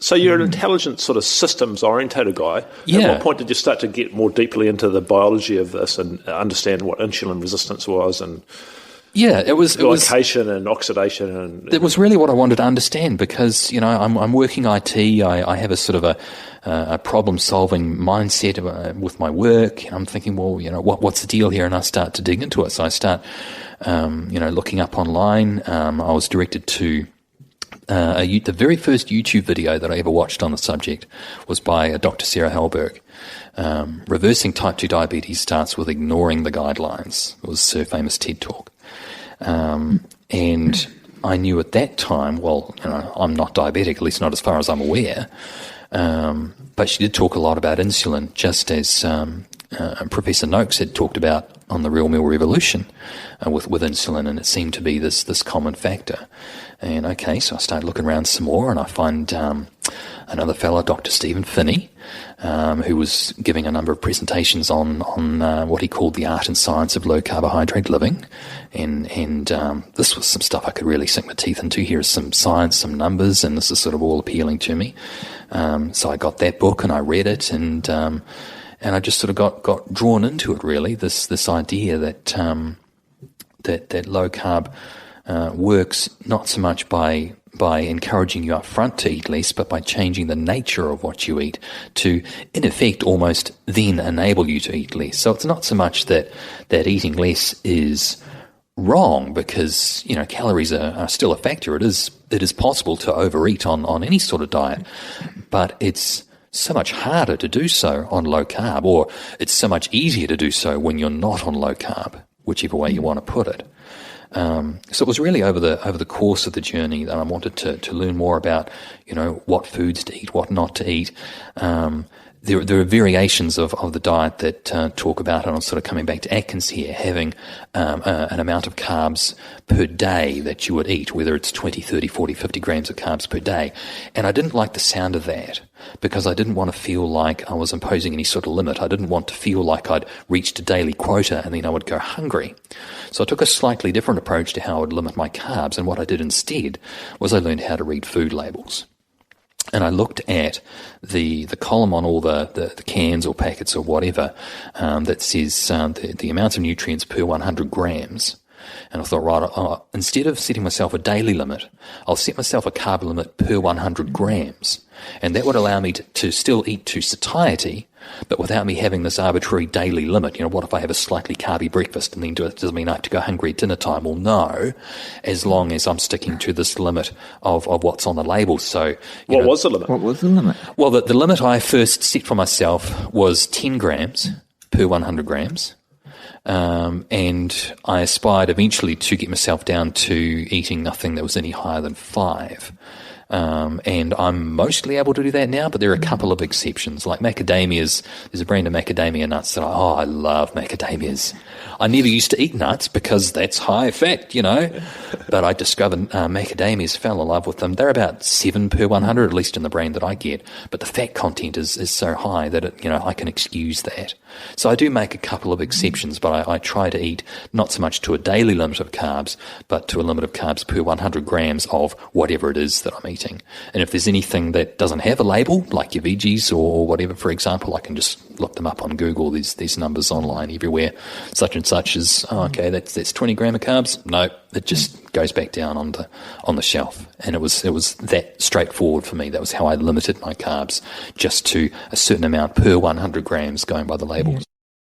So you're an intelligent sort of systems-orientated guy. Yeah. At what point did you start to get more deeply into the biology of this and understand what insulin resistance was and glycation and oxidation? And it was really what I wanted to understand because, I'm working IT. I have a sort of a problem-solving mindset with my work. I'm thinking, well, what's the deal here? And I start to dig into it. So I start, looking up online. I was directed to the very first YouTube video that I ever watched on the subject was by Dr. Sarah Hallberg. Reversing type 2 diabetes starts with ignoring the guidelines. It was her famous TED Talk. And I knew at that time, I'm not diabetic, at least not as far as I'm aware. But she did talk a lot about insulin, just as Professor Noakes had talked about on the Real Meal Revolution with insulin, and it seemed to be this common factor. And so I started looking around some more, and I find another fellow, Dr. Stephen Finney, who was giving a number of presentations on what he called the art and science of low carbohydrate living, and this was some stuff I could really sink my teeth into. Here's some science, some numbers, and this is sort of all appealing to me. So I got that book and I read it, and I just sort of got drawn into it. Really, this idea that low carb works not so much by encouraging you up front to eat less, but by changing the nature of what you eat to, in effect, almost then enable you to eat less. So it's not so much that eating less is wrong, because calories are still a factor. It is possible to overeat on any sort of diet, but it's so much harder to do so on low carb, or it's so much easier to do so when you're not on low carb, whichever way you want to put it. So it was really over the course of the journey that I wanted to learn more about, what foods to eat, what not to eat. There are variations of the diet that talk about, and I'm sort of coming back to Atkins here, having an amount of carbs per day that you would eat, whether it's 20, 30, 40, 50 grams of carbs per day. And I didn't like the sound of that, because I didn't want to feel like I was imposing any sort of limit. I didn't want to feel like I'd reached a daily quota and then I would go hungry. So I took a slightly different approach to how I would limit my carbs, and what I did instead was I learned how to read food labels. And I looked at the column on all the cans or packets or whatever that says the amount of nutrients per 100 grams. And I thought, instead of setting myself a daily limit, I'll set myself a carb limit per 100 grams. And that would allow me to still eat to satiety, but without me having this arbitrary daily limit. What if I have a slightly carby breakfast and then does it mean I have to go hungry at dinner time? Well, no, as long as I'm sticking to this limit of what's on the label. So, what was the limit? What was the limit? Well, the limit I first set for myself was 10 grams per 100 grams. And I aspired eventually to get myself down to eating nothing that was any higher than 5. And I'm mostly able to do that now, but there are a couple of exceptions, like macadamias. There's a brand of macadamia nuts that I love macadamias. I never used to eat nuts because that's high fat, but I discovered macadamias, fell in love with them. They're about 7 per 100, at least in the brand that I get, but the fat content is so high that I can excuse that. So I do make a couple of exceptions, but I try to eat not so much to a daily limit of carbs, but to a limit of carbs per 100 grams of whatever it is that I'm eating. And if there's anything that doesn't have a label, like your veggies or whatever, for example, I can just look them up on Google. There's numbers online everywhere. Such and such is, that's 20 gram of carbs. No, it just goes back down on the shelf. And it was that straightforward for me. That was how I limited my carbs, just to a certain amount per 100 grams, going by the labels.